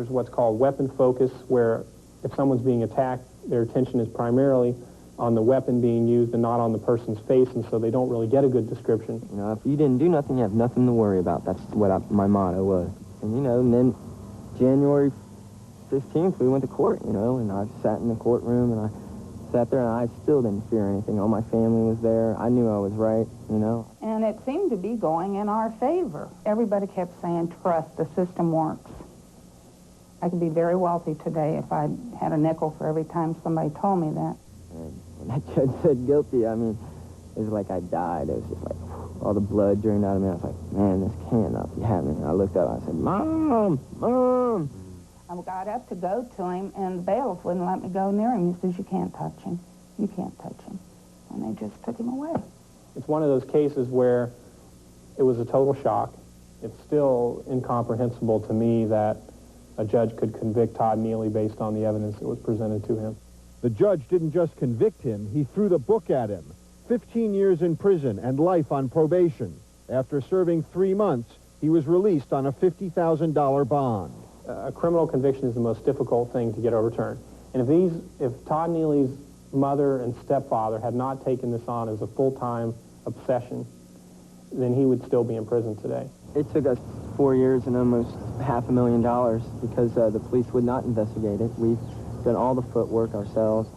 There's what's called weapon focus, where if someone's being attacked, their attention is primarily on the weapon being used and not on the person's face, and so they don't really get a good description. You know, if you didn't do nothing, you have nothing to worry about. That's what my motto was. And, you know, and then January 15th, we went to court, you know, and I sat in the courtroom, and I sat there, and I still didn't fear anything. All my family was there. I knew I was right, you know. And it seemed to be going in our favor. Everybody kept saying, trust, the system works. I could be very wealthy today if I had a nickel for every time somebody told me that. And when that judge said guilty, I mean, it was like I died. It was just like, all the blood drained out of me. I was like, man, this cannot be happening. And I looked up, I said, Mom, Mom. I got up to go to him, and the bailiff wouldn't let me go near him. He says, you can't touch him. You can't touch him. And they just took him away. It's one of those cases where it was a total shock. It's still incomprehensible to me that a judge could convict Todd Neely based on the evidence that was presented to him. The judge didn't just convict him, he threw the book at him. 15 years in prison and life on probation. After serving 3 months, he was released on a $50,000 bond. A criminal conviction is the most difficult thing to get overturned. And if Todd Neely's mother and stepfather had not taken this on as a full-time obsession, then he would still be in prison today. It took us 4 years and almost $500,000 because the police would not investigate it. We've done all the footwork ourselves.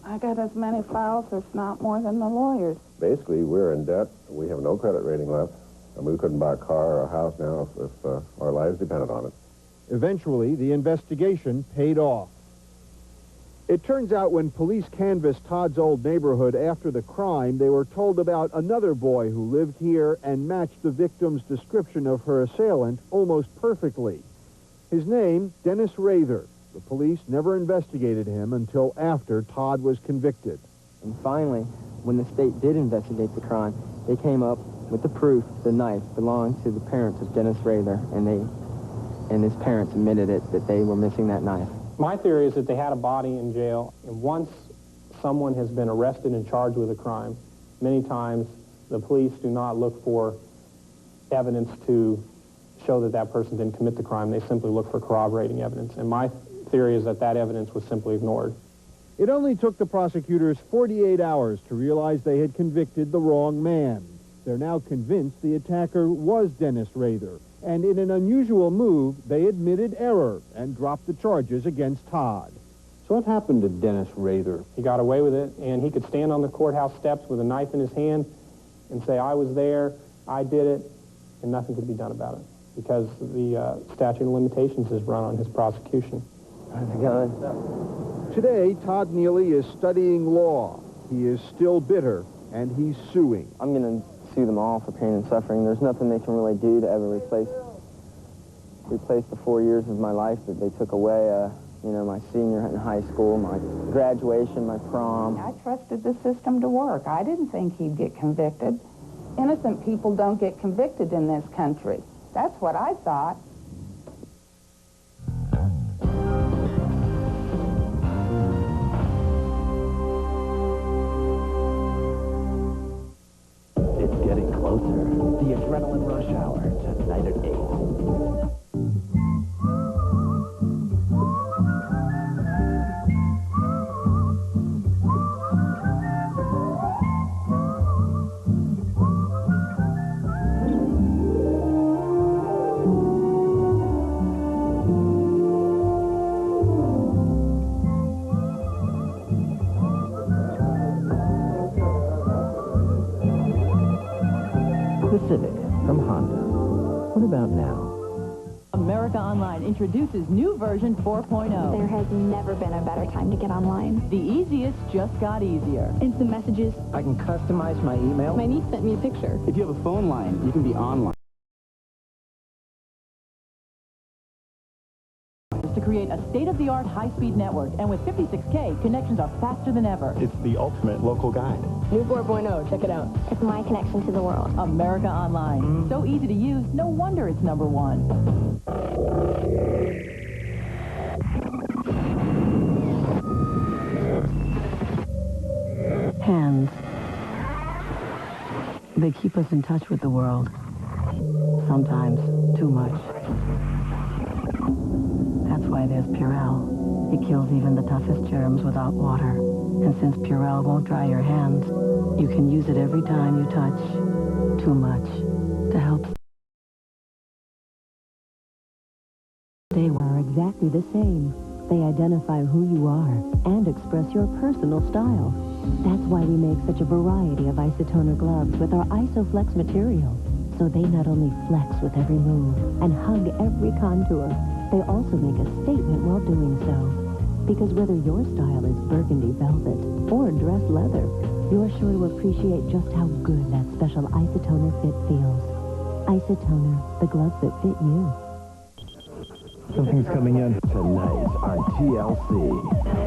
I got as many files, if not more, than the lawyers. Basically, we're in debt. We have no credit rating left, and we couldn't buy a car or a house now if our lives depended on it. Eventually, the investigation paid off. It turns out when police canvassed Todd's old neighborhood after the crime, they were told about another boy who lived here and matched the victim's description of her assailant almost perfectly. His name, Dennis Rather. The police never investigated him until after Todd was convicted. And finally, when the state did investigate the crime, they came up with the proof the knife belonged to the parents of Dennis Rather, and his parents admitted it, that they were missing that knife. My theory is that they had a body in jail, and once someone has been arrested and charged with a crime, many times the police do not look for evidence to show that that person didn't commit the crime. They simply look for corroborating evidence. And my theory is that that evidence was simply ignored. It only took the prosecutors 48 hours to realize they had convicted the wrong man. They're now convinced the attacker was Dennis Rather, and in an unusual move, they admitted error and dropped the charges against Todd. So what happened to Dennis Rather? He got away with it, and he could stand on the courthouse steps with a knife in his hand and say, I was there, I did it, and nothing could be done about it, because the statute of limitations is run on his prosecution. How's it going? Today, Todd Neely is studying law. He is still bitter, and he's suing. I'm going to sue them all for pain and suffering. There's nothing they can really do to ever replace the 4 years of my life that they took away. You know, my senior in high school, my graduation, my prom. I trusted the system to work. I didn't think he'd get convicted. Innocent people don't get convicted in this country. That's what I thought. It's getting closer. The Adrenaline Rush Hour, tonight at 8. Civic from Honda. What about now? America Online introduces new version 4.0. There has never been a better time to get online. The easiest just got easier. Instant messages. I can customize my email. My niece sent me a picture. If you have a phone line, you can be online. To create a state-of-the-art high-speed network, and with 56K, connections are faster than ever. It's the ultimate local guide. New 4.0, check it out. It's my connection to the world. America Online. So easy to use, no wonder it's #1. Hands. They keep us in touch with the world. Sometimes too much. That's why there's Purell. It kills even the toughest germs without water. And since Purell won't dry your hands, you can use it every time you touch too much to help. They are exactly the same. They identify who you are and express your personal style. That's why we make such a variety of isotoner gloves with our IsoFlex material. So they not only flex with every move and hug every contour, they also make a statement while doing so. Because whether your style is burgundy velvet or dress leather, you're sure to appreciate just how good that special isotoner fit feels. Isotoner, the gloves that fit you. Something's coming in. Tonight on TLC.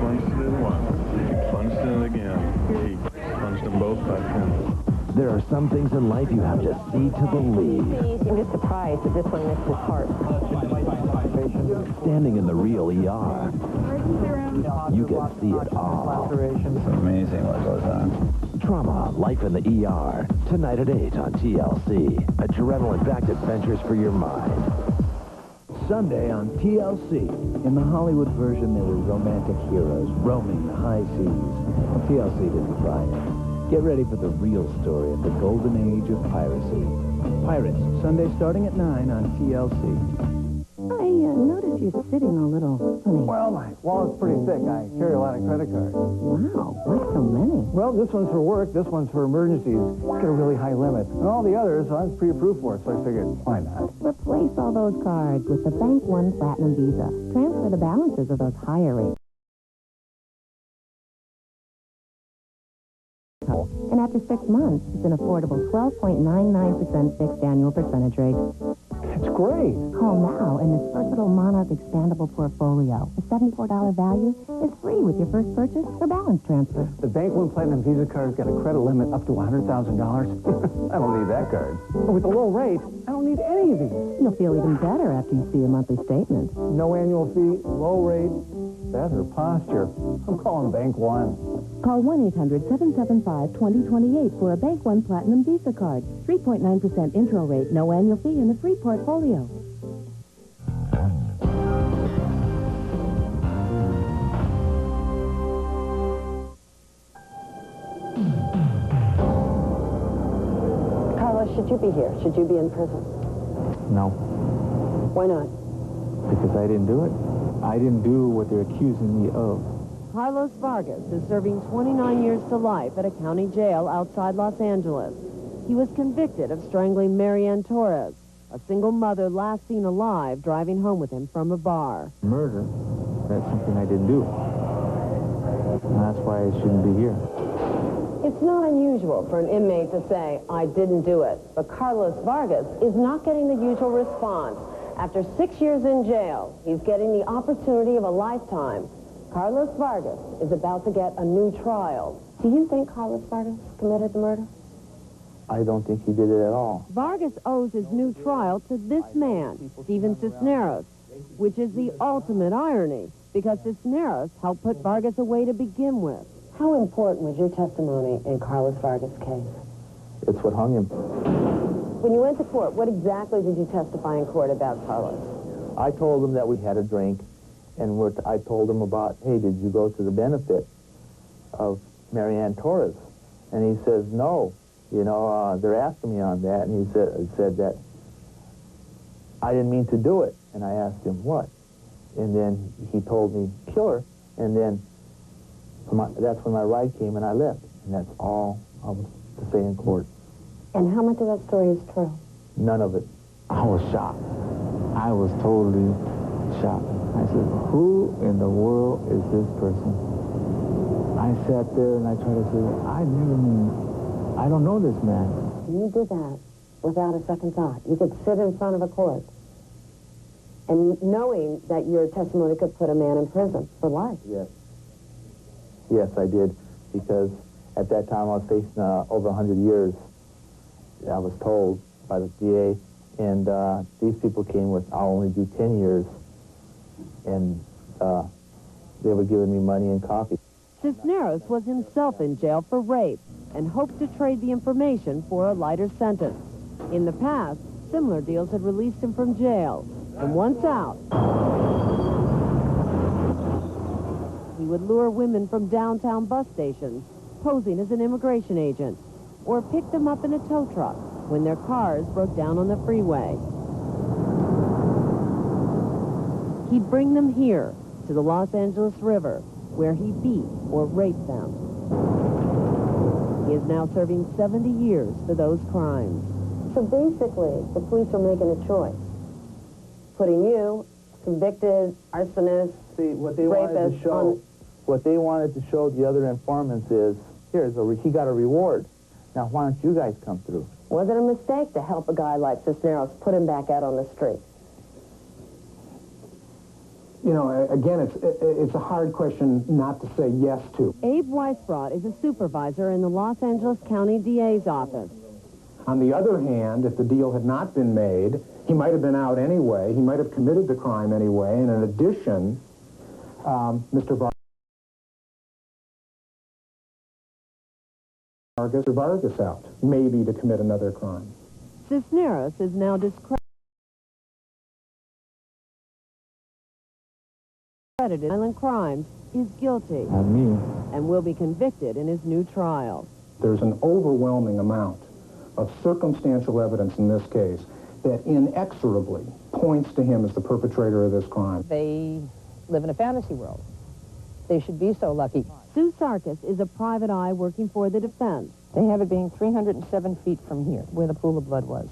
Punched it once, punched it again. He punched them both back in. There are some things in life you have to see to believe. I'm just surprised that this one missed his heart. Standing in the real ER, you can see it all. It's amazing what goes on. Trauma, life in the ER. Tonight at 8 on TLC. Adrenaline-packed adventures for your mind. Sunday on TLC. In the Hollywood version, there were romantic heroes roaming the high seas. Well, TLC didn't try it. Get ready for the real story of the golden age of piracy. Pirates, Sunday starting at 9 on TLC. I noticed you're sitting a little funny. Well, my wallet's pretty thick. I carry a lot of credit cards. Wow, why so many? Well, this one's for work, this one's for emergencies. It's got a really high limit. And all the others, I was pre-approved for, so I figured, why not? Replace all those cards with the Bank One Platinum Visa. Transfer the balances of those higher rates. And after 6 months, it's an affordable 12.99% fixed annual percentage rate. That's great. Call now, and this versatile Monarch expandable portfolio, a $74 value, is free with your first purchase or balance transfer. The Bank One Platinum Visa card's got a credit limit up to $100,000. I don't need that card. But with the low rate, I don't need any of these. You'll feel even better after you see a monthly statement. No annual fee, low rate, better posture. I'm calling Bank One. Call 1-800-775-2028 for a Bank One Platinum Visa card. 3.9% intro rate, no annual fee, and the free portfolio. Carlos, should you be here? Should you be in prison? No, Why not? because I didn't do it. I didn't do what they're accusing me of. Carlos Vargas is serving 29 years to life at a county jail outside Los Angeles. He was convicted of strangling Marianne Torres, a single mother last seen alive driving home with him from a bar. Murder, that's something I didn't do. And that's why I shouldn't be here. It's not unusual for an inmate to say, I didn't do it. But Carlos Vargas is not getting the usual response. After 6 years in jail, he's getting the opportunity of a lifetime. Carlos Vargas is about to get a new trial. Do you think Carlos Vargas committed the murder? I don't think he did it at all. Vargas owes his new trial to this man, Steven Cisneros, which is the ultimate irony, because Cisneros helped put Vargas away to begin with. How important was your testimony in Carlos Vargas' case? It's what hung him. When you went to court, what exactly did you testify in court about Carlos? I told him that we had a drink, and I told him about, hey, did you go to the benefit of Marianne Torres? And he says, no. You know, they're asking me on that, and he said that I didn't mean to do it. And I asked him what? And then he told me, kill her. And then that's when my ride came and I left. And that's all I was to say in court. And how much of that story is true? None of it. I was shocked. I was totally shocked. I said, who in the world is this person? I sat there and I tried to say, I don't know this man. You did that without a second thought. You could sit in front of a court and knowing that your testimony could put a man in prison for life. Yes. Yes, I did, because at that time I was facing over 100 years. I was told by the DA, and these people came with, I'll only do 10 years, and they were giving me money and coffee. Cisneros was himself in jail for rape and hoped to trade the information for a lighter sentence. In the past, similar deals had released him from jail. And once out, He would lure women from downtown bus stations, posing as an immigration agent, or pick them up in a tow truck when their cars broke down on the freeway. He'd bring them here to the Los Angeles River, where he beat or raped them. He is now serving 70 years for those crimes. So basically, the police are making a choice. Putting you, convicted arsonist, See, what they wanted to show, the other informants is, he got a reward. Now, why don't you guys come through? Was it a mistake to help a guy like Cisneros put him back out on the street? You know, again, it's a hard question not to say yes to. Abe Weisbrot is a supervisor in the Los Angeles County DA's office. On the other hand, if the deal had not been made, he might have been out anyway. He might have committed the crime anyway. And in addition, Mr. Vargas out, maybe to commit another crime. Cisneros is now discredited in violent crimes, is guilty. Not me. And will be convicted in his new trial. There's an overwhelming amount of circumstantial evidence in this case that inexorably points to him as the perpetrator of this crime. They live in a fantasy world. They should be so lucky. Sue Sarkis is a private eye working for the defense. They have it being 307 feet from here, where the pool of blood was.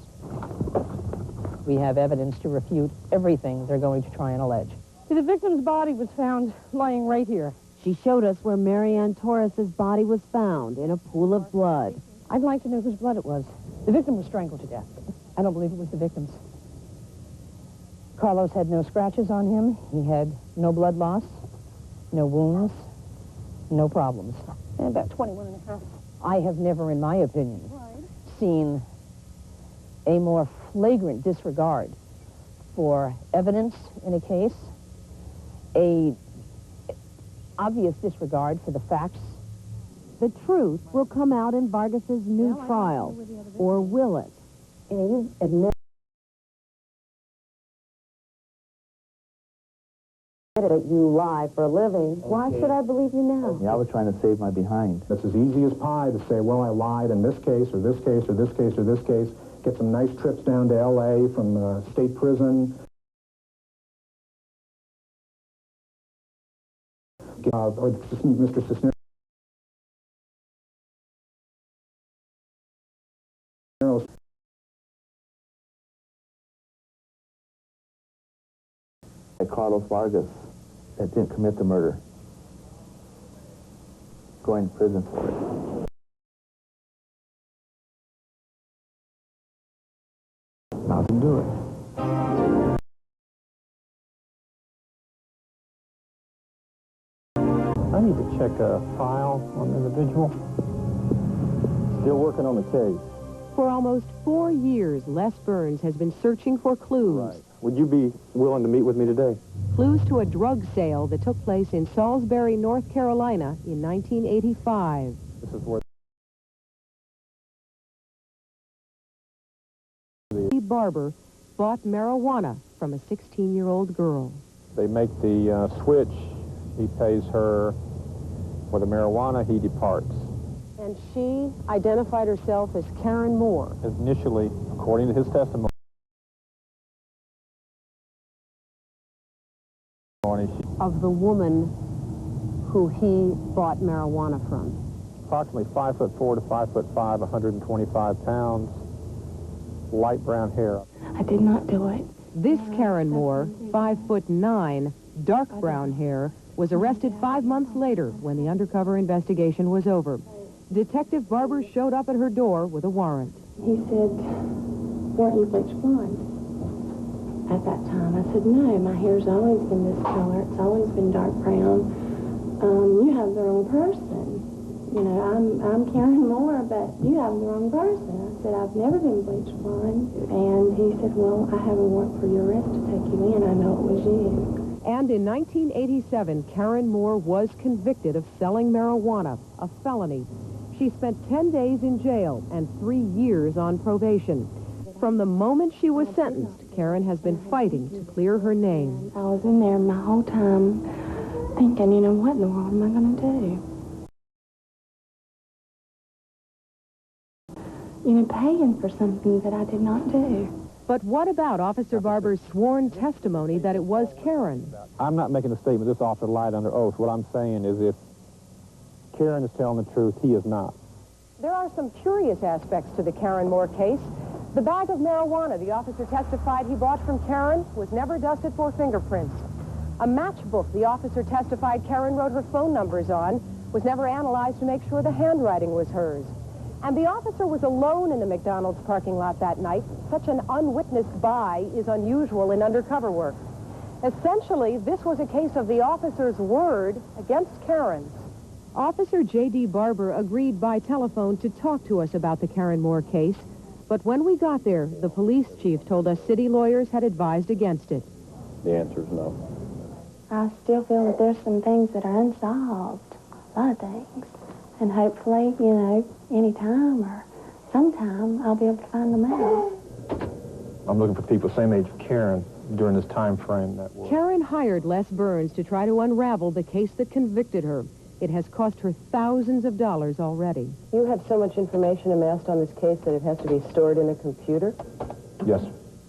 We have evidence to refute everything they're going to try and allege. The victim's body was found lying right here. She showed us where Marianne Torres's body was found, in a pool of blood. I'd like to know whose blood it was. The victim was strangled to death. I don't believe it was the victim's. Carlos had no scratches on him. He had no blood loss, no wounds, no problems. And about 21 and a half. I have never, in my opinion, seen a more flagrant disregard for evidence in a case, a obvious disregard for the facts. The truth will come out in Vargas's new trial, or will it? You know, you admitted that you lie for a living. Why should I believe you now? Yeah, I was trying to save my behind. It's as easy as pie to say, well, I lied in this case, or this case, or this case, or this case, get some nice trips down to L.A. from state prison. Or Mr. Cisneros. Carlos Vargas that didn't commit the murder. Going to prison for it. Not to do it. I need to check a file on the individual. Still working on the case. For almost 4 years, Les Burns has been searching for clues. Right. Would you be willing to meet with me today? Clues to a drug sale that took place in Salisbury, North Carolina in 1985. This is where Lee Barber bought marijuana from a 16-year-old girl. they make the switch. He pays her for the marijuana. He departs. And she identified herself as Karen Moore. Initially, according to his testimony, Of the woman who he bought marijuana from. approximately 5'4" to 5'5", 125 pounds, light brown hair. I did not do it. This Karen Moore, 5'9", dark brown hair, was arrested 5 months later when the undercover investigation was over. Detective Barber showed up at her door with a warrant. He said, weren't you bleach blonde? At that time, I said, no, my hair's always been this color. It's always been dark brown. You have the wrong person. You know, I'm Karen Moore, but you have the wrong person. I said, I've never been bleach blonde. And he said, well, I have a warrant for your arrest to take you in. I know it was you. And in 1987, Karen Moore was convicted of selling marijuana, a felony. She spent 10 days in jail and 3 years on probation. From the moment she was sentenced, Karen has been fighting to clear her name. I was in there my whole time, thinking, you know, what in the world am I going to do? You know, paying for something that I did not do. But what about Officer Barber's sworn testimony that it was Karen? I'm not making a statement this officer lied under oath. What I'm saying is if Karen is telling the truth, he is not. There are some curious aspects to the Karen Moore case. The bag of marijuana the officer testified he bought from Karen was never dusted for fingerprints. A matchbook the officer testified Karen wrote her phone numbers on was never analyzed to make sure the handwriting was hers. And the officer was alone in the McDonald's parking lot that night. Such an unwitnessed buy is unusual in undercover work. Essentially, this was a case of the officer's word against Karen's. Officer J.D. Barber agreed by telephone to talk to us about the Karen Moore case, but when we got there, the police chief told us city lawyers had advised against it. The answer is no. I still feel that there's some things that are unsolved, a lot of things. And hopefully, you know, anytime or sometime, I'll be able to find them out. I'm looking for people same age of Karen during this time frame that was. Karen hired Les Burns to try to unravel the case that convicted her. It has cost her thousands of dollars already. You have so much information amassed on this case that it has to be stored in a computer? Yes.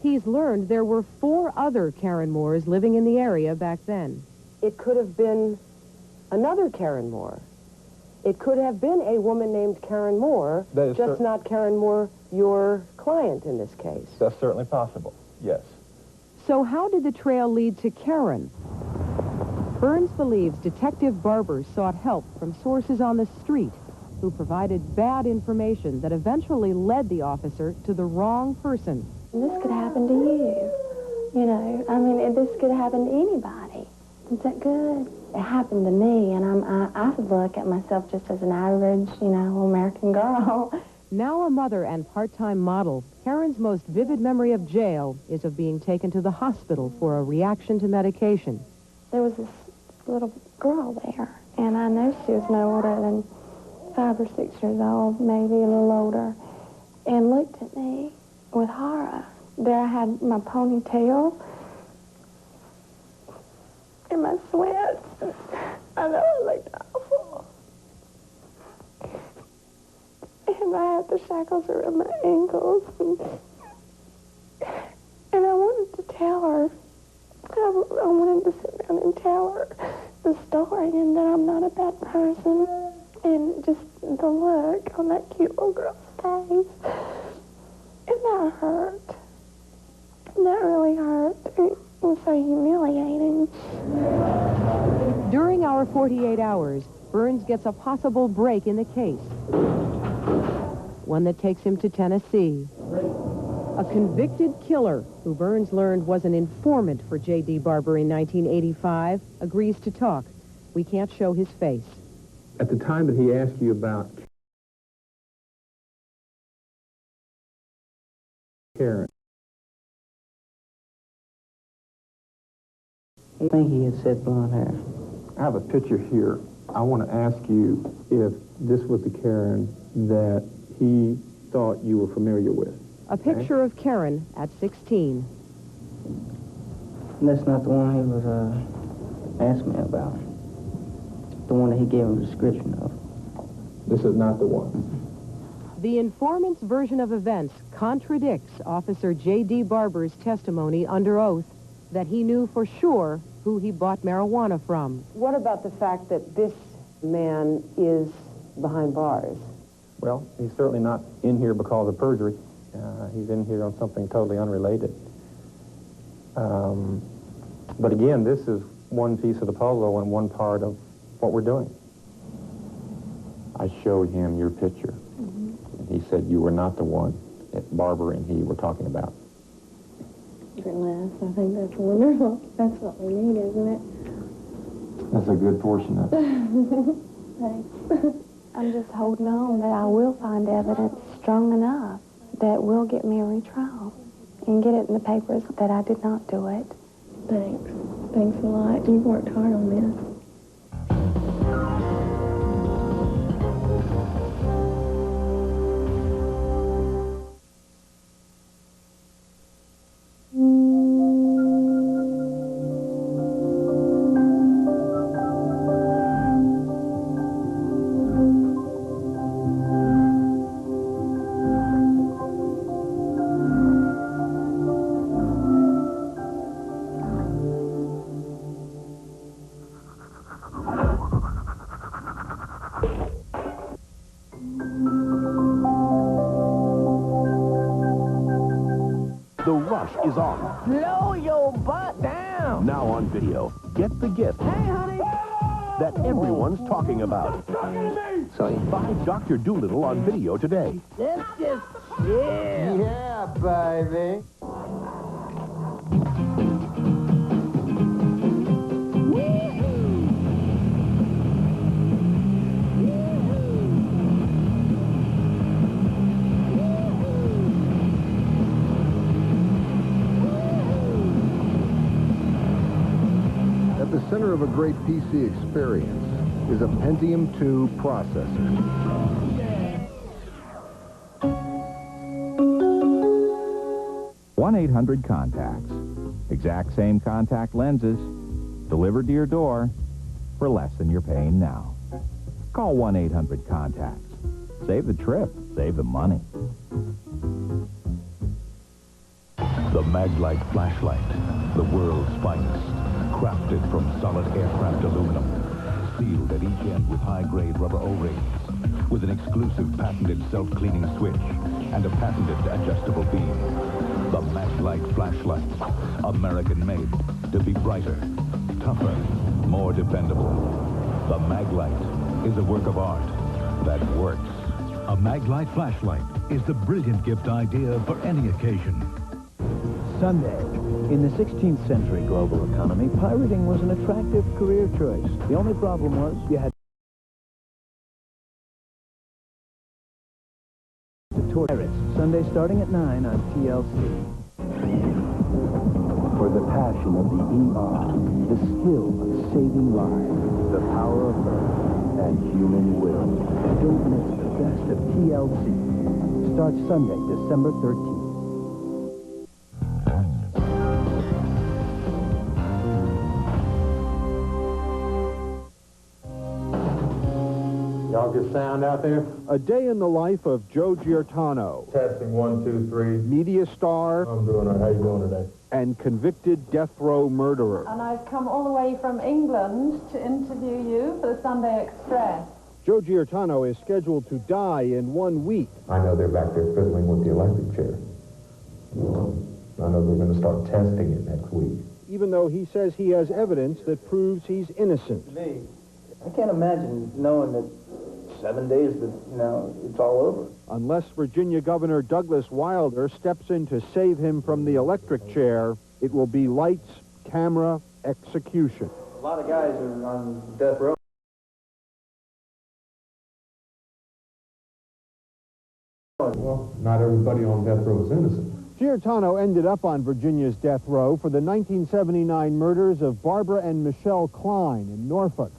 He's learned there were 4 other Karen Moores living in the area back then. It could have been another Karen Moore. It could have been a woman named Karen Moore, just not Karen Moore, your client in this case. That's certainly possible, yes. So how did the trail lead to Karen? Burns believes Detective Barber sought help from sources on the street who provided bad information that eventually led the officer to the wrong person. This could happen to you. You know, I mean, this could happen to anybody. Is that good? It happened to me, and I look at myself just as an average, you know, American girl. Now a mother and part-time model, Karen's most vivid memory of jail is of being taken to the hospital for a reaction to medication. There was this little girl there, and I know she was no older than 5 or 6 years old, maybe a little older, and looked at me with horror. There I had my ponytail and my sweats. I know I looked awful. And I had the shackles around my ankles. And I wanted to tell her, I wanted to sit down and tell her the story and that I'm not a bad person. And just the look on that cute little girl's face. And that hurt. That really hurt. It was so humiliating. During our 48 hours, Burns gets a possible break in the case. One that takes him to Tennessee. A convicted killer, who Burns learned was an informant for J.D. Barber in 1985, agrees to talk. We can't show his face. At the time that he asked you about Karen, I think he had said blonde hair. I have a picture here. I want to ask you if this was the Karen that he thought you were familiar with. A picture of Karen at 16. That's not the one he was asking me about. The one that he gave him a description of. This is not the one. The informant's version of events contradicts Officer J.D. Barber's testimony under oath that he knew for sure who he bought marijuana from. What about the fact that this man is behind bars? Well, he's certainly not in here because of perjury. He's in here on something totally unrelated. But again, this is one piece of the puzzle and one part of what we're doing. I showed him your picture. And he said you were not the one that Barber and he were talking about. Les, I think that's wonderful. That's what we need, isn't it? That's a good portion of it. Thanks. I'm just holding on that I will find evidence strong enough that will get me a retrial and get it in the papers that I did not do it. Thanks. Thanks a lot. You've worked hard on this. The rush is on. Blow your butt down. Now on video, get the gift Hey, honey. that everyone's talking about. Find Dr. Doolittle on video today. Let's just chill. Yeah, baby. At the center of a great PC experience is a Pentium 2 processor. #1-800-CONTACTS. Exact same contact lenses delivered to your door for less than you're paying now. Call 1-800-CONTACTS. Save the trip, save the money. The Maglite flashlight, the world's finest, crafted from solid aircraft aluminum, sealed at each end with high-grade rubber O-rings, with an exclusive patented self-cleaning switch and a patented adjustable beam. The Maglite flashlight, American-made, to be brighter, tougher, more dependable. The Maglite is a work of art that works. A Maglite flashlight is the brilliant gift idea for any occasion. Sunday. In the 16th century global economy, pirating was an attractive career choice. The only problem was you had to tour pirates. Sunday starting at 9 on TLC. For the passion of the ER, the skill of saving lives, the power of love, and human will. Don't miss the best of TLC. Starts Sunday, December 13th. Y'all get sound out there? A day in the life of Joe Giordano. Testing 1, 2, 3. Media star. I'm doing all right. How you doing today? And convicted death row murderer. And I've come all the way from England to interview you for the Sunday Express. Joe Giordano is scheduled to die in 1 week. I know they're back there fiddling with the electric chair. I know they're going to start testing it next week. Even though he says he has evidence that proves he's innocent. Me, I can't imagine knowing that 7 days that, it's all over. Unless Virginia Governor Douglas Wilder steps in to save him from the electric chair, it will be lights, camera, execution. A lot of guys are on death row. Well, not everybody on death row is innocent. Giordano ended up on Virginia's death row for the 1979 murders of Barbara and Michelle Klein in Norfolk.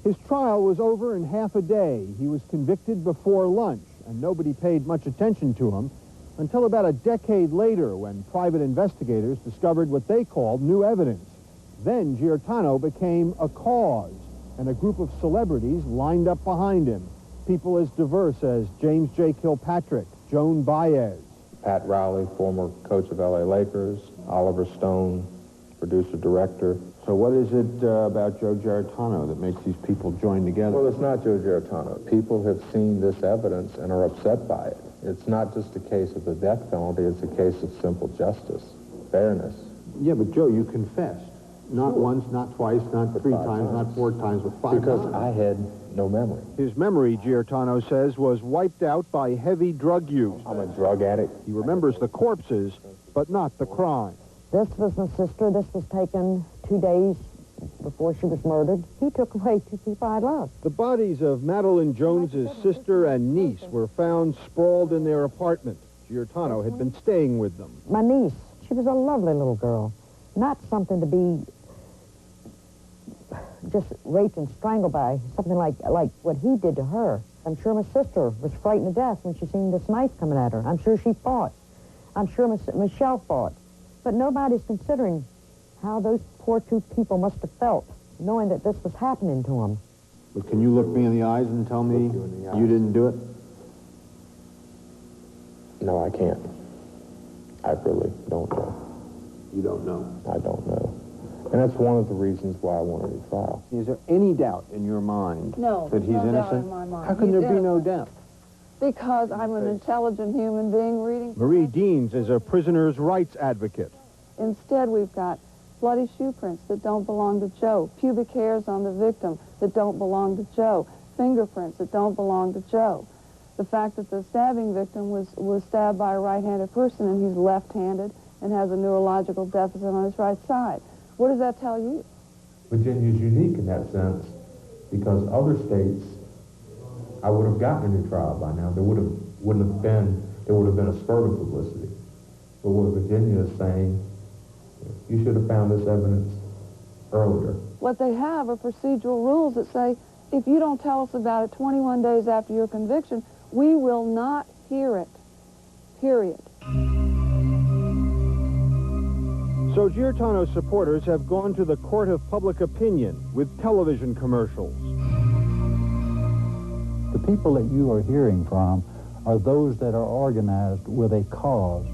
His trial was over in half a day. He was convicted before lunch, and nobody paid much attention to him until about a decade later when private investigators discovered what they called new evidence. Then Giordano became a cause, and a group of celebrities lined up behind him. People as diverse as James J. Kilpatrick, Joan Baez. Pat Riley, former coach of LA Lakers, Oliver Stone, producer-director. So what is it about Joe Giordano that makes these people join together? Well, it's not Joe Giordano. People have seen this evidence and are upset by it. It's not just a case of the death penalty, it's a case of simple justice, fairness. Yeah, but Joe, you confessed. Not once, not twice, not three times, not 4 times, but 5 times. Because I had no memory. His memory, Giordano says, was wiped out by heavy drug use. I'm a drug addict. He remembers the corpses, but not the crime. This was my sister. This was taken 2 days before she was murdered. He took away 2 people I loved. The bodies of Madeline Jones's sister and niece were found sprawled in their apartment. Giordano had been staying with them. My niece, she was a lovely little girl. Not something to be just raped and strangled by, something like what he did to her. I'm sure my sister was frightened to death when she seen this knife coming at her. I'm sure she fought. I'm sure Michelle fought. But nobody's considering how those poor 2 people must have felt, knowing that this was happening to them. But can you look me in the eyes and tell me you didn't do it? No, I can't. I really don't know. You don't know? I don't know. And that's one of the reasons why I wanted a trial. Is there any doubt in your mind No, that he's no doubt innocent? in my mind. How can He's there be no innocent. doubt? Because I'm an intelligent human being reading. Marie Deans is a prisoner's rights advocate. Instead, we've got bloody shoe prints that don't belong to Joe, pubic hairs on the victim that don't belong to Joe, fingerprints that don't belong to Joe. The fact that the stabbing victim was stabbed by a right-handed person and he's left-handed and has a neurological deficit on his right side. What does that tell you? Virginia is unique in that sense because other states, I would have gotten a new trial by now. There would have been a spurt of publicity. But what Virginia is saying, you should have found this evidence earlier. What they have are procedural rules that say, if you don't tell us about it 21 days after your conviction, we will not hear it, period. So Giartano's supporters have gone to the court of public opinion with television commercials. The people that you are hearing from are those that are organized with a cause.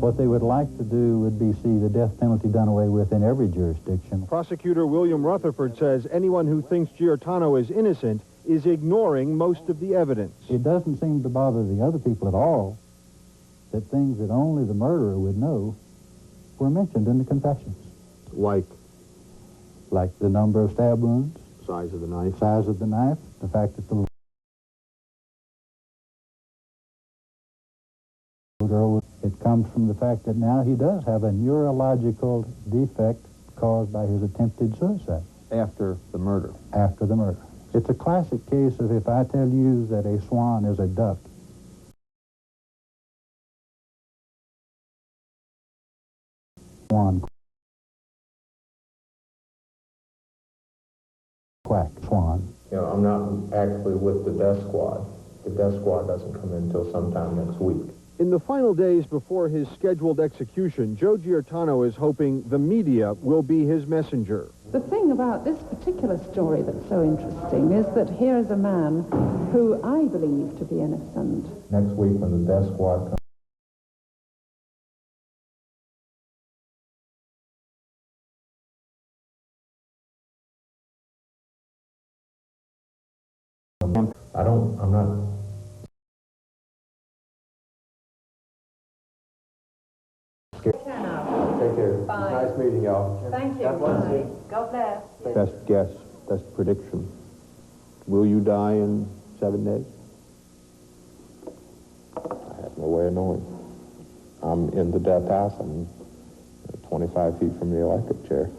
What they would like to do would be see the death penalty done away with in every jurisdiction. Prosecutor William Rutherford says anyone who thinks Giartano is innocent is ignoring most of the evidence. It doesn't seem to bother the other people at all that things that only the murderer would know were mentioned in the confessions. Like the number of stab wounds, size of the knife, the fact that the girl, it comes from the fact that now he does have a neurological defect caused by his attempted suicide. after the murder. After the murder. It's a classic case of if I tell you that a swan is a duck, swan, quack, swan. You know, I'm not actually with the death squad. The death squad doesn't come in until sometime next week. In the final days before his scheduled execution, Joe Giartano is hoping the media will be his messenger. The thing about this particular story that's so interesting is that here is a man who I believe to be innocent. Next week when the death squad comes, I'm not... Take care. Bye. Nice meeting y'all. Thank you. God bless Bye. you. God bless. Best guess, best prediction. Will you die in 7 days? I have no way of knowing. I'm in the death house. I'm 25 feet from the electric chair.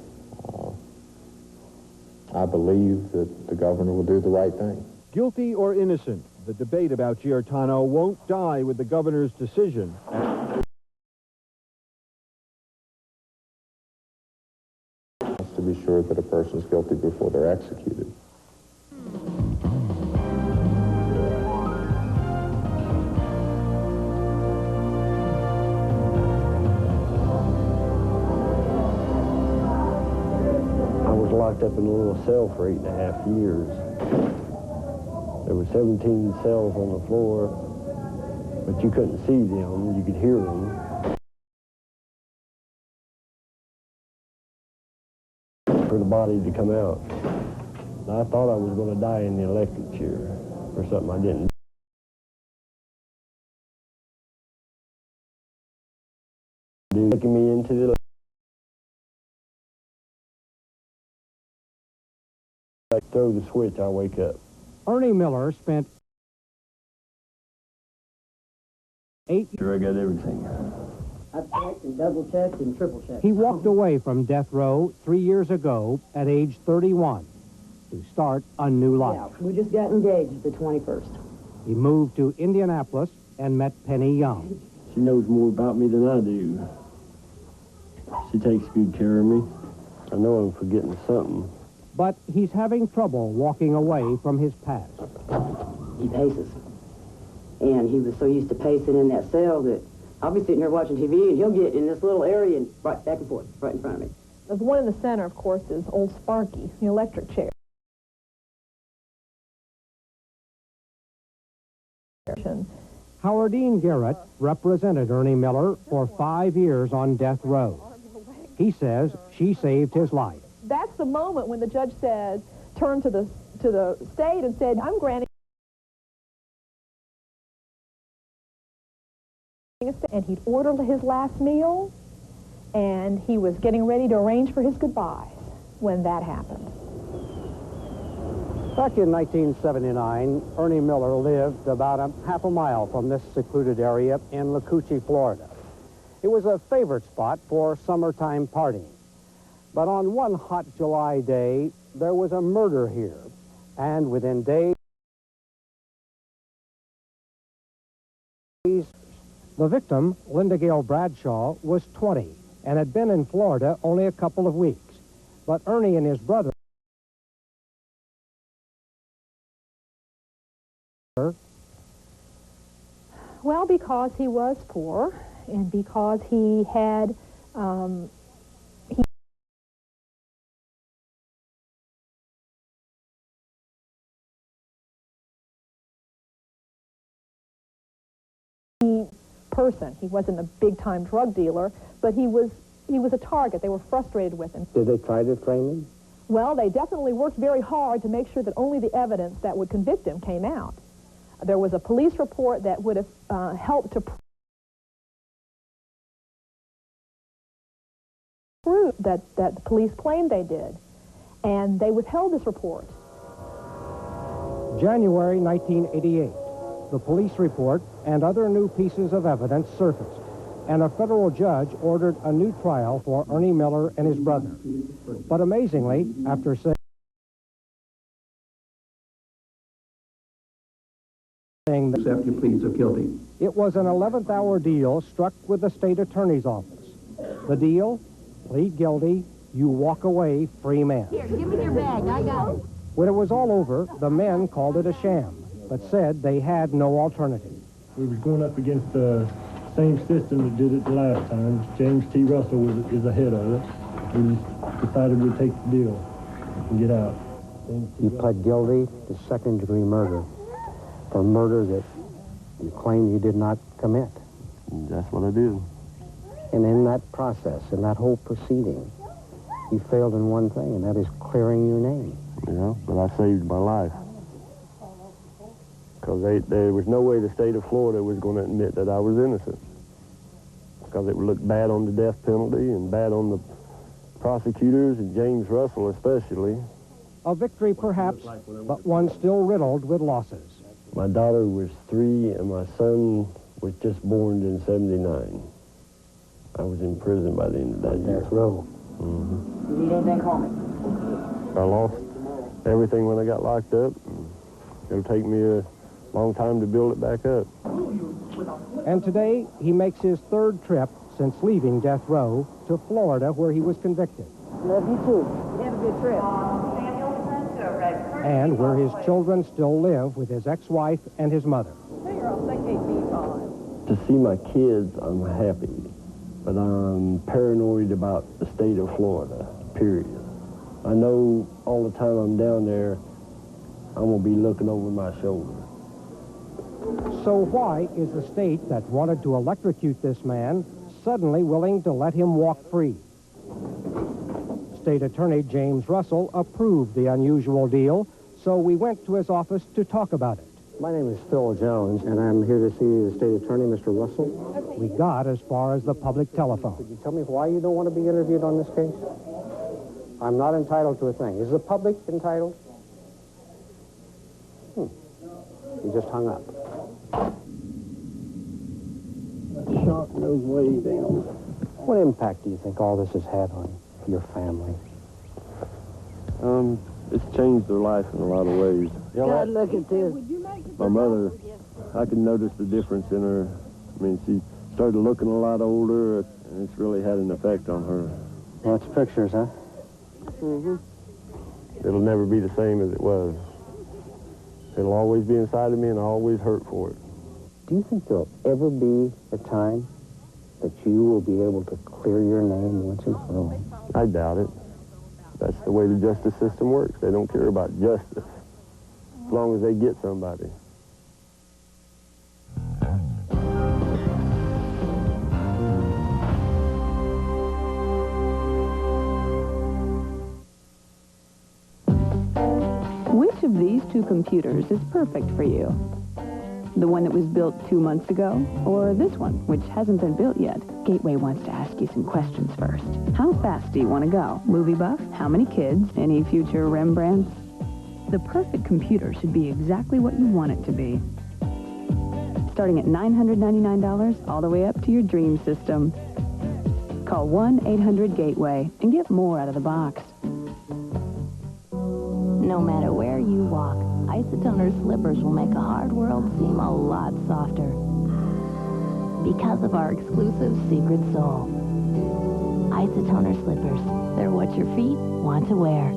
I believe that the governor will do the right thing. Guilty or innocent, the debate about Giartano won't die with the governor's decision. To be sure that a person is guilty before they're executed. I was locked up in a little cell for 8.5 years. There were 17 cells on the floor, but you couldn't see them, you could hear them. For the body to come out. And I thought I was going to die in the electric chair or something. I didn't. Taking me into the throw the switch, I wake up. Ernie Miller spent 8 years. Sure, I got everything. I checked and double-checked and triple-checked. He walked away from death row 3 years ago at age 31 to start a new life. Yeah, we just got engaged the 21st. He moved to Indianapolis and met Penny Young. She knows more about me than I do. She takes good care of me. I know I'm forgetting something. But he's having trouble walking away from his past. He paces. And he was so used to pacing in that cell that I'll be sitting here watching TV and he'll get in this little area and right back and forth, right in front of me. The one in the center, of course, is old Sparky, the electric chair. Howardine Garrett represented Ernie Miller for 5 years on death row. He says she saved his life. That's the moment when the judge says, turned to the state and said, I'm granting and he'd ordered his last meal, and he was getting ready to arrange for his goodbyes when that happened. Back in 1979, Ernie Miller lived about a half a mile from this secluded area in Lacoochee, Florida. It was a favorite spot for summertime partying. But on one hot July day, there was a murder here, and within days, the victim, Linda Gail Bradshaw, was 20 and had been in Florida only a couple of weeks. But Ernie and his brother Well, because he was poor, and because he had, person. He wasn't a big-time drug dealer, but he was a target. They were frustrated with him. Did they try to frame him? Well, they definitely worked very hard to make sure that only the evidence that would convict him came out. There was a police report that would have helped to prove that the police claimed they did, and they withheld this report. January 1988, the police report and other new pieces of evidence surfaced, and a federal judge ordered a new trial for Ernie Miller and his brother. But amazingly, after saying accept your pleas of guilty. It was an 11th hour deal struck with the state attorney's office. The deal? Plead guilty, you walk away free man. Here, give me your bag. I got it. When it was all over, the men called it a sham, but said they had no alternative. We was going up against the same system that did it the last time. James T. Russell is ahead of it. We decided we'd take the deal and get out. You pled guilty to second-degree murder for murder that you claim you did not commit. That's what I did. And in that process, in that whole proceeding, you failed in one thing, and that is clearing your name. Yeah, but I saved my life. Because there was no way the state of Florida was going to admit that I was innocent. Because it would look bad on the death penalty and bad on the prosecutors, and James Russell especially. A victory, perhaps, but one still riddled with losses. My daughter was 3, and my son was just born in '79. I was in prison by the end of that year. Death row. Mm-hmm. You need anything, call me. I lost everything when I got locked up. It'll take me a long time to build it back up. And today, he makes his third trip since leaving death row to Florida, where he was convicted. Love you too. Have a good trip. And where his children still live with his ex-wife and his mother. To see my kids, I'm happy. But I'm paranoid about the state of Florida, period. I know all the time I'm down there, I'm going to be looking over my shoulder. So why is the state that wanted to electrocute this man suddenly willing to let him walk free? State Attorney James Russell approved the unusual deal, so we went to his office to talk about it. My name is Phil Jones, and I'm here to see the state attorney, Mr. Russell. We got as far as the public telephone. Could you tell me why you don't want to be interviewed on this case? I'm not entitled to a thing. Is the public entitled? You just hung up. Shot goes way down. What impact do you think all this has had on your family? It's changed their life in a lot of ways. God, look at this. My mother, I can notice the difference in her. I mean, she started looking a lot older, and it's really had an effect on her. Well, it's pictures, huh? Mm-hmm. It'll never be the same as it was. It'll always be inside of me, and I always hurt for it. Do you think there'll ever be a time that you will be able to clear your name once and for all? I doubt it. That's the way the justice system works. They don't care about justice as long as they get somebody. Which of these two computers is perfect for you? The one that was built 2 months ago? Or this one, which hasn't been built yet? Gateway wants to ask you some questions first. How fast do you want to go? Movie buff? How many kids? Any future Rembrandts? The perfect computer should be exactly what you want it to be. Starting at $999 all the way up to your dream system. Call 1-800-GATEWAY and get more out of the box. No matter where you walk, Isotoner slippers will make a hard world seem a lot softer. Because of our exclusive secret sole. Isotoner slippers. They're what your feet want to wear.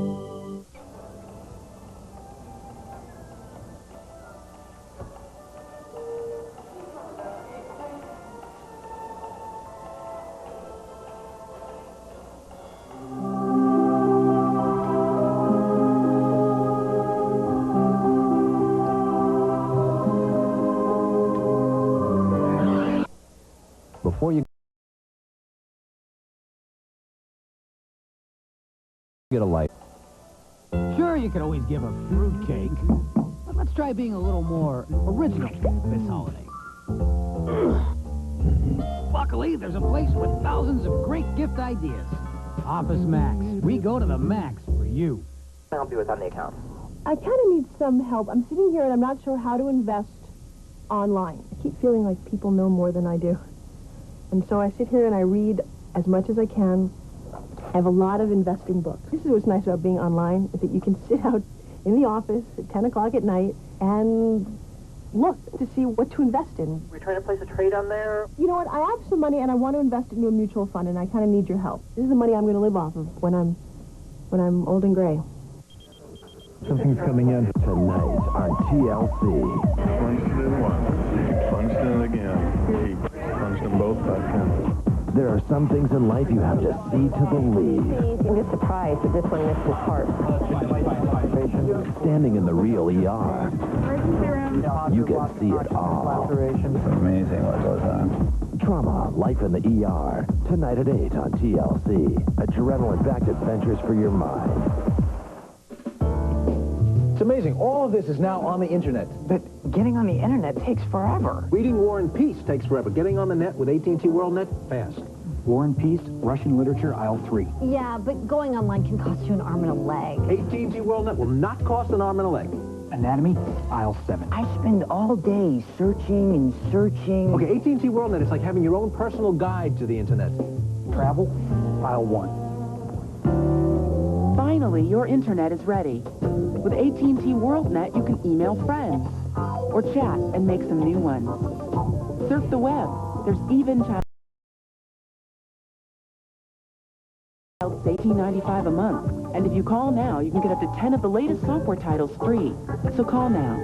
Before you get a light. Sure, you could always give a fruitcake, but let's try being a little more original this holiday. Luckily, there's a place with thousands of great gift ideas. Office Max. We go to the max for you. Can I help you with on the account? I kind of need some help. I'm sitting here and I'm not sure how to invest online. I keep feeling like people know more than I do. And so I sit here and I read as much as I can. I have a lot of investing books. This is what's nice about being online, is that you can sit out in the office at 10 o'clock at night and look to see what to invest in. We're trying to place a trade on there. You know what? I have some money and I want to invest it into a mutual fund, and I kind of need your help. This is the money I'm going to live off of when I'm old and gray. Something's coming in. Tonight on TLC. Punched in once, punched in again. He punched them both back in. There are some things in life you have to see to believe. I'm just surprised that this one missed his heart. Standing in the real ER, you can see it all. It's amazing what goes on. Trauma, Life in the ER. Tonight at 8 on TLC. Adrenaline-packed adventures for your mind. It's amazing. All of this is now on the internet. But getting on the internet takes forever. Reading War and Peace takes forever. Getting on the net with AT&T WorldNet, fast. War and Peace, Russian literature, aisle 3. Yeah, but going online can cost you an arm and a leg. AT&T WorldNet will not cost an arm and a leg. Anatomy, aisle 7. I spend all day searching and searching. Okay, AT&T WorldNet is like having your own personal guide to the internet. Travel, aisle 1. Finally, your internet is ready. With AT&T WorldNet, you can email friends or chat and make some new ones. Surf the web. There's even chat. It's $18.95 a month. And if you call now, you can get up to 10 of the latest software titles free. So call now.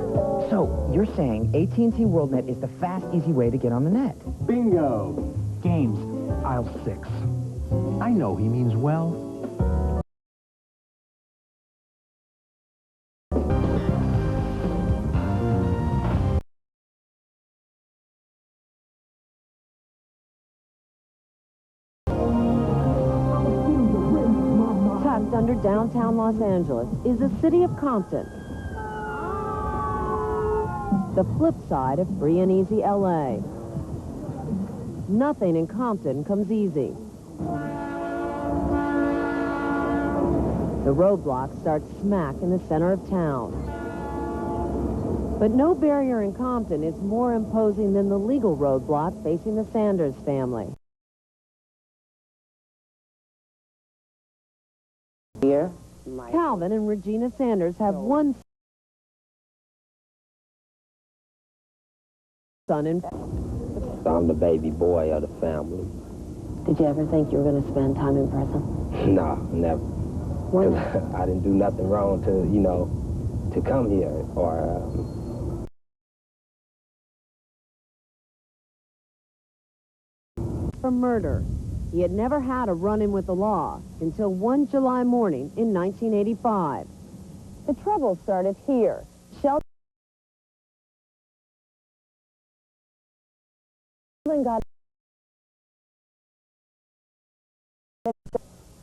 So, you're saying AT&T WorldNet is the fast, easy way to get on the net? Bingo! Games, aisle 6. I know he means well. Tucked under downtown Los Angeles is the city of Compton. The flip side of free and easy LA. Nothing in Compton comes easy. The roadblocks start smack in the center of town. But no barrier in Compton is more imposing than the legal roadblock facing the Sanders family. Here, Calvin and Regina Sanders have one son in... I'm the baby boy of the family. did you ever think you were going to spend time in prison? No, never. Why not? I didn't do nothing wrong to, you know, to come here or... For murder. He had never had a run-in with the law until one July morning in 1985. The trouble started here. Sheldon got...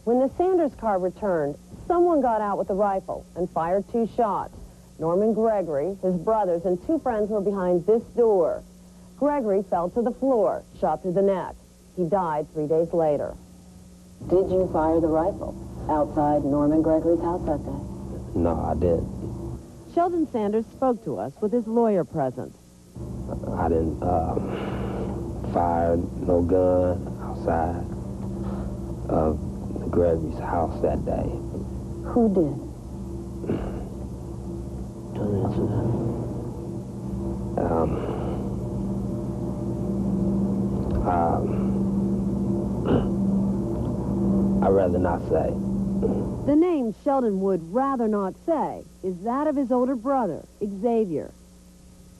When the Sanders car returned, someone got out with a rifle and fired 2 shots. Norman Gregory, his brothers, and 2 friends were behind this door. Gregory fell to the floor, shot through the neck. He died 3 days later. Did you fire the rifle outside Norman Gregory's house that day? No, I didn't. Sheldon Sanders spoke to us with his lawyer present. I didn't fire no gun outside of Gregory's house that day. Who did? Don't answer that. I'd rather not say. The name Sheldon would rather not say is that of his older brother, Xavier.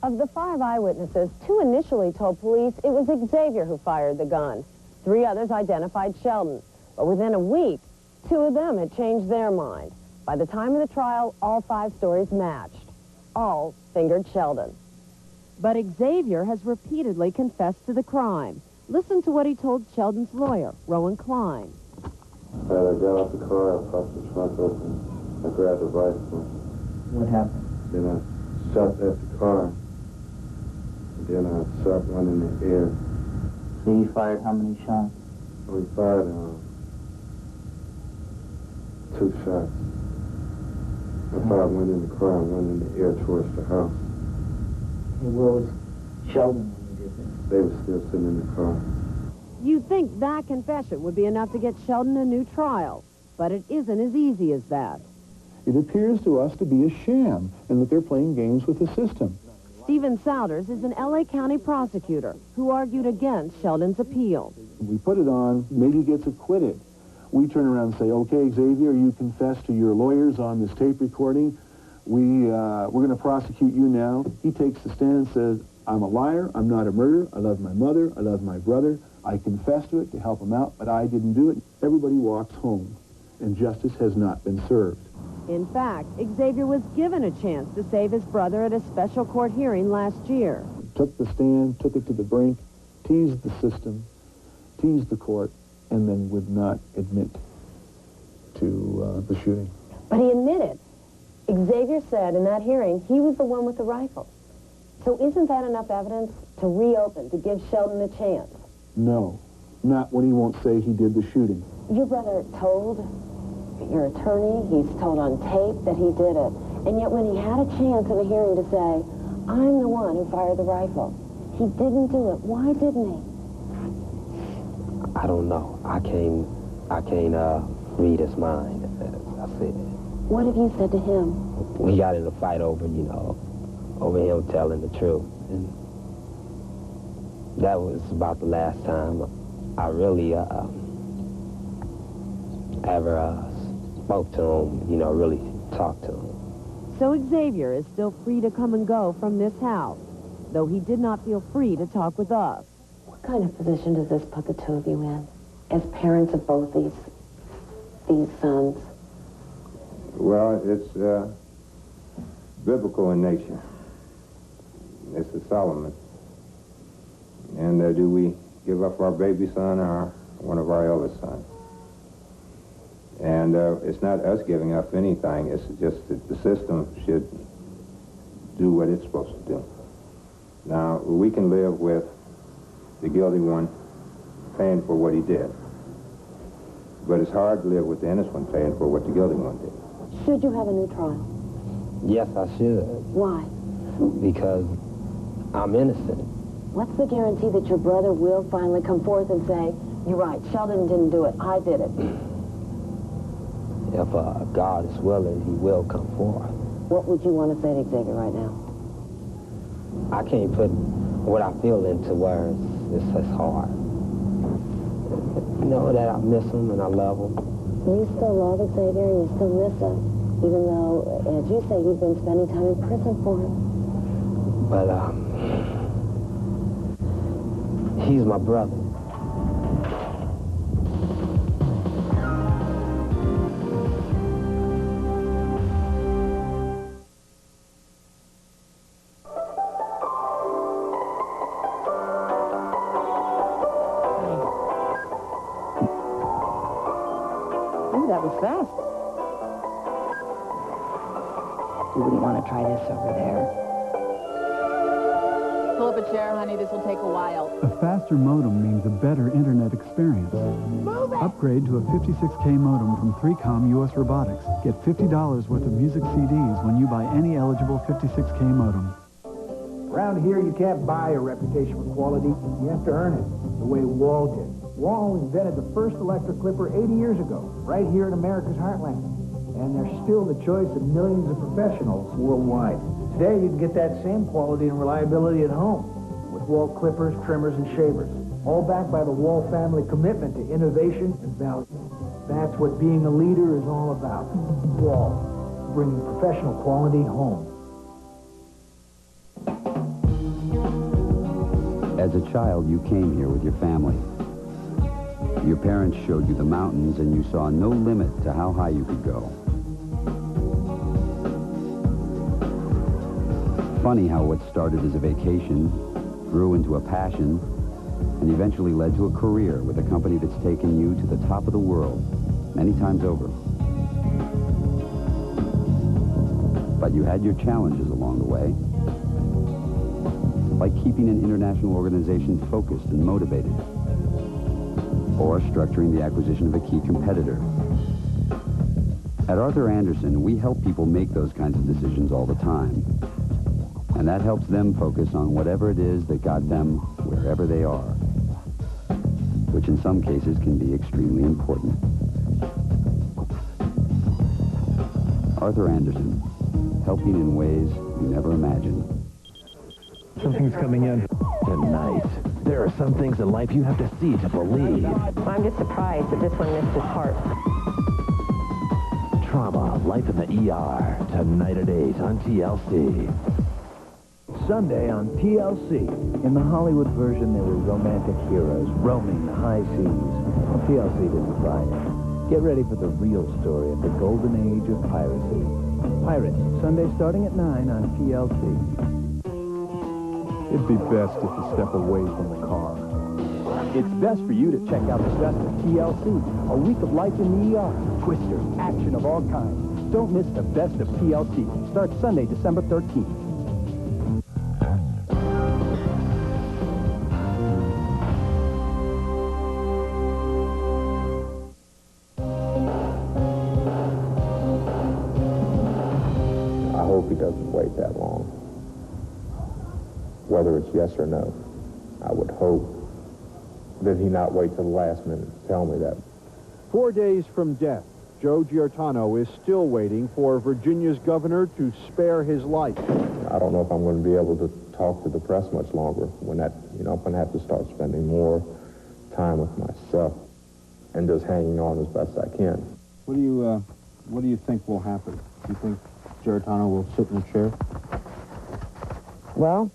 Of the 5 eyewitnesses, 2 initially told police it was Xavier who fired the gun. 3 others identified Sheldon. But within a week, 2 of them had changed their mind. By the time of the trial, all 5 stories matched. All fingered Sheldon. But Xavier has repeatedly confessed to the crime. Listen to what he told Sheldon's lawyer, Rowan Klein. I got off the car, I popped the trunk open, I grabbed the rifle. What happened? Then I shot at the car. Then I shot one in the air. So you fired how many shots? We fired 2 shots. I fired one in the car and one in the air towards the house. And where was Sheldon when you did this? They were still sitting in the car. You'd think that confession would be enough to get Sheldon a new trial, but it isn't as easy as that. It appears to us to be a sham and that they're playing games with the system. Stephen Souders is an L.A. County prosecutor who argued against Sheldon's appeal. We put it on, maybe he gets acquitted. We turn around and say, okay, Xavier, you confess to your lawyers on this tape recording. We're going to prosecute you now. He takes the stand and says, I'm a liar, I'm not a murderer, I love my mother, I love my brother, I confess to it to help him out, but I didn't do it. Everybody walks home, and justice has not been served. In fact, Xavier was given a chance to save his brother at a special court hearing last year. Took the stand, took it to the brink, teased the system, teased the court, and then would not admit to the shooting. But he admitted. Xavier said in that hearing he was the one with the rifle. So isn't that enough evidence to reopen, to give Sheldon a chance? No, not when he won't say he did the shooting. Your brother told your attorney, he's told on tape that he did it. And yet when he had a chance in a hearing to say, I'm the one who fired the rifle, he didn't do it. Why didn't he? I don't know. I can't read his mind, as I said. What have you said to him? We got in a fight over, over him telling the truth. And that was about the last time I really ever spoke to him, really talked to him. So Xavier is still free to come and go from this house, though he did not feel free to talk with us. What kind of position does this put the 2 of you in, as parents of both these sons? Well, it's biblical in nature. It's a Solomon. And do we give up our baby son or one of our eldest sons? And it's not us giving up anything. It's just that the system should do what it's supposed to do. Now, we can live with the guilty one paying for what he did. But it's hard to live with the innocent one paying for what the guilty one did. Should you have a new trial? Yes, I should. Why? Because I'm innocent. What's the guarantee that your brother will finally come forth and say, you're right, Sheldon didn't do it, I did it? If God is willing, he will come forth. What would you want to say to Xavier right now? I can't put what I feel into words. It's just hard. You know that I miss him and I love him. You still love Xavier and you still miss him, even though, as you say, you've been spending time in prison for him. But, he's my brother. Ooh, that was fast. You wouldn't want to try this over there. Pull up a chair, honey. This will take a while. A faster modem means a better internet experience. Upgrade to a 56K modem from 3Com US Robotics. Get $50 worth of music CDs when you buy any eligible 56K modem. Around here, you can't buy a reputation for quality. You have to earn it, the way Wall did. Wall invented the first electric clipper 80 years ago, right here in America's heartland. And they're still the choice of millions of professionals worldwide. Today, you can get that same quality and reliability at home with Wall clippers, trimmers, and shavers, all backed by the Wall family commitment to innovation and value. That's what being a leader is all about. Wall, bringing professional quality home. As a child, you came here with your family. Your parents showed you the mountains, and you saw no limit to how high you could go. Funny how what started as a vacation grew into a passion and eventually led to a career with a company that's taken you to the top of the world many times over. But you had your challenges along the way, like keeping an international organization focused and motivated, or structuring the acquisition of a key competitor. At Arthur Andersen, we help people make those kinds of decisions all the time. And that helps them focus on whatever it is that got them wherever they are, which in some cases can be extremely important. Arthur Andersen, helping in ways you never imagined. Something's coming in. Tonight, there are some things in life you have to see to believe. I'm just surprised that this one missed his heart. Trauma, Life in the ER, tonight at 8 on TLC. Sunday on TLC. In the Hollywood version, there were romantic heroes roaming the high seas. Well, TLC didn't try it. Get ready for the real story of the golden age of piracy. Pirates, Sunday starting at 9 on TLC. It'd be best if you step away from the car. It's best for you to check out the best of TLC, a week of life in the ER, twisters, action of all kinds. Don't miss the best of TLC. Starts Sunday, December 13th. I hope he doesn't wait that long. Whether it's yes or no, I would hope that he not wait till the last minute to tell me that. 4 days from death, Joe Giordano is still waiting for Virginia's governor to spare his life. I don't know if I'm going to be able to talk to the press much longer when that, I'm going to have to start spending more time with myself and just hanging on as best I can. What do you think will happen? Do you think Giordano will sit in a chair? Well,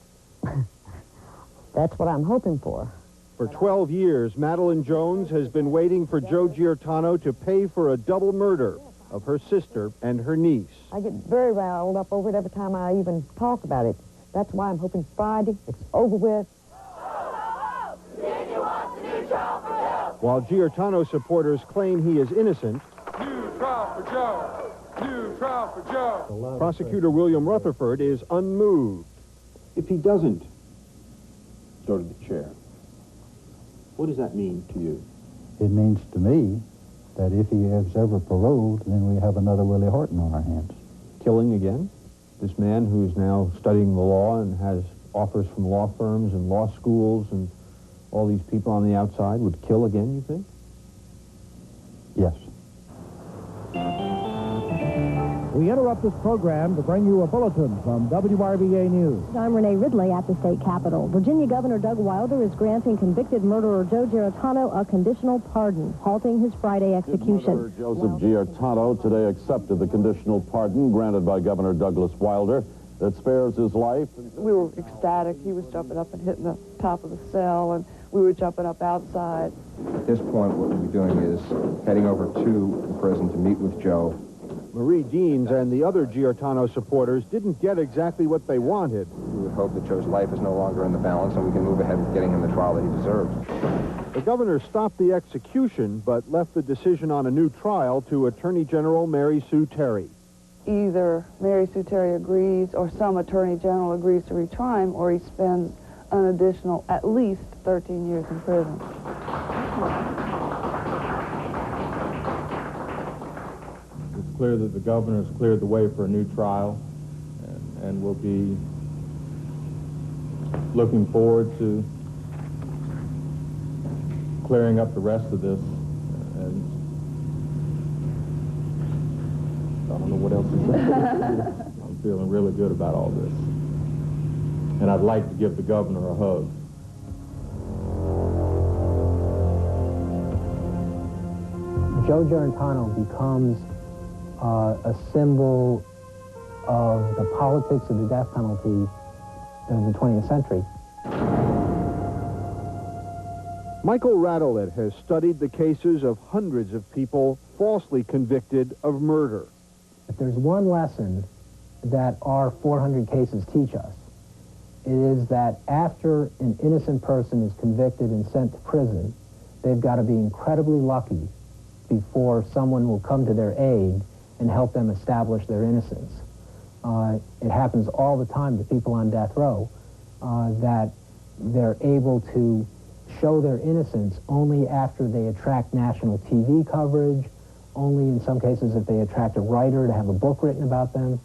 that's what I'm hoping for. For 12 years, Madeline Jones has been waiting for Joe Giordano to pay for a double murder of her sister and her niece. I get very riled up over it every time I even talk about it. That's why I'm hoping Friday it's over with. While Giordano supporters claim he is innocent, New trial for Joe! New trial for Joe! prosecutor William Rutherford is unmoved. If he doesn't go to the chair, what does that mean to you? It means to me that if he is ever paroled, then we have another Willie Horton on our hands. Killing again? This man who's now studying the law and has offers from law firms and law schools and all these people on the outside would kill again, you think? Yes. We interrupt this program to bring you a bulletin from WRVA News. I'm Renee Ridley at the state capitol. Virginia Governor Doug Wilder is granting convicted murderer Joe Giordano a conditional pardon, halting his Friday execution. Joseph Giordano today accepted the conditional pardon granted by Governor Douglas Wilder that spares his life. We were ecstatic. He was jumping up and hitting the top of the cell, and we were jumping up outside. At this point, what we'll be doing is heading over to the prison to meet with Joe. Marie Deans and the other Giordano supporters didn't get exactly what they wanted. We would hope that Joe's life is no longer in the balance and we can move ahead with getting him the trial that he deserves. The governor stopped the execution, but left the decision on a new trial to Attorney General Mary Sue Terry. either Mary Sue Terry agrees or some attorney general agrees to retry him, or he spends an additional at least 13 years in prison. It's clear that the governor has cleared the way for a new trial, and we'll be looking forward to clearing up the rest of this. And I don't know what else to say. I'm feeling really good about all this. And I'd like to give the governor a hug. Joe Giarratano becomes a symbol of the politics of the death penalty in the 20th century. Michael Radolet has studied the cases of hundreds of people falsely convicted of murder. If there's one lesson that our 400 cases teach us, it is that after an innocent person is convicted and sent to prison, they've got to be incredibly lucky before someone will come to their aid and help them establish their innocence. It happens all the time to people on death row that they're able to show their innocence only after they attract national TV coverage, only in some cases if they attract a writer to have a book written about them.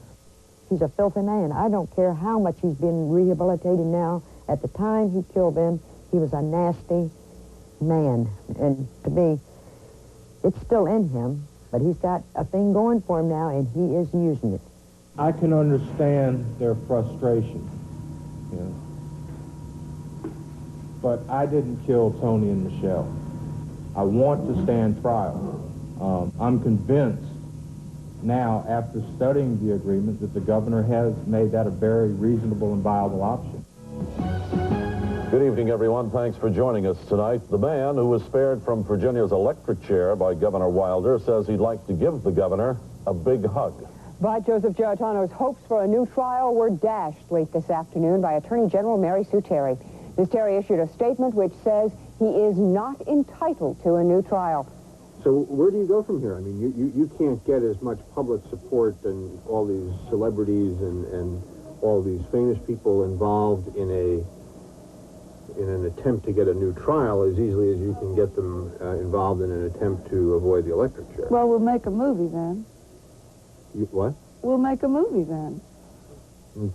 He's a filthy man. I don't care how much he's been rehabilitated now. At the time he killed them, he was a nasty man. And to me, it's still in him, but he's got a thing going for him now, and he is using it. I can understand their frustration, you know. But I didn't kill Tony and Michelle. I want to stand trial. I'm convinced now, after studying the agreement, that the governor has made that a very reasonable and viable option. Good evening, everyone. Thanks for joining us tonight. The man who was spared from Virginia's electric chair by Governor Wilder says he'd like to give the governor a big hug. But Joseph Giarratano's hopes for a new trial were dashed late this afternoon by Attorney General Mary Sue Terry. Ms. Terry issued a statement which says he is not entitled to a new trial. So where do you go from here? I mean, you can't get as much public support and all these celebrities and all these famous people involved in an attempt to get a new trial as easily as you can get them involved in an attempt to avoid the electric chair. Well, we'll make a movie then. What? We'll make a movie then.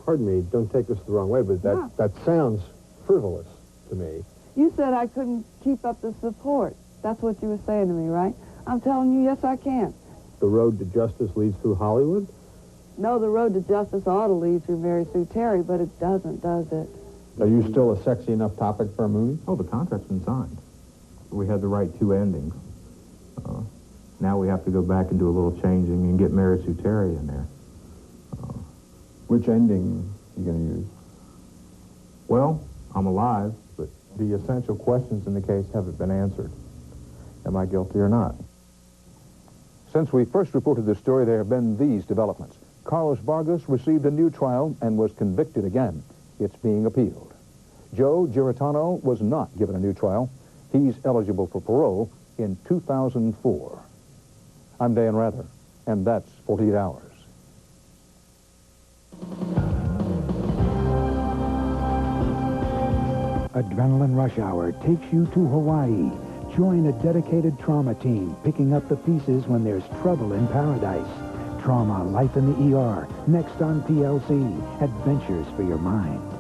Pardon me, don't take this the wrong way, but that sounds frivolous to me. You said I couldn't keep up the support. That's what you were saying to me, right? I'm telling you, yes, I can. The road to justice leads through Hollywood? No, the road to justice ought to lead through Mary Sue Terry, but it doesn't, does it? Are you still a sexy enough topic for a movie? Oh, the contract's been signed. We had to write 2 endings. Now we have to go back and do a little changing and get Mary Sue Terry in there. Which ending are you going to use? Well, I'm alive, but the essential questions in the case haven't been answered. Am I guilty or not? Since we first reported this story, there have been these developments. Carlos Vargas received a new trial and was convicted again. It's being appealed. Joe Giarratano was not given a new trial. He's eligible for parole in 2004. I'm Dan Rather, and that's 48 Hours. Adrenaline Rush Hour takes you to Hawaii. Join a dedicated trauma team picking up the pieces when there's trouble in paradise. Trauma, Life in the ER, next on TLC. Adventures for your mind.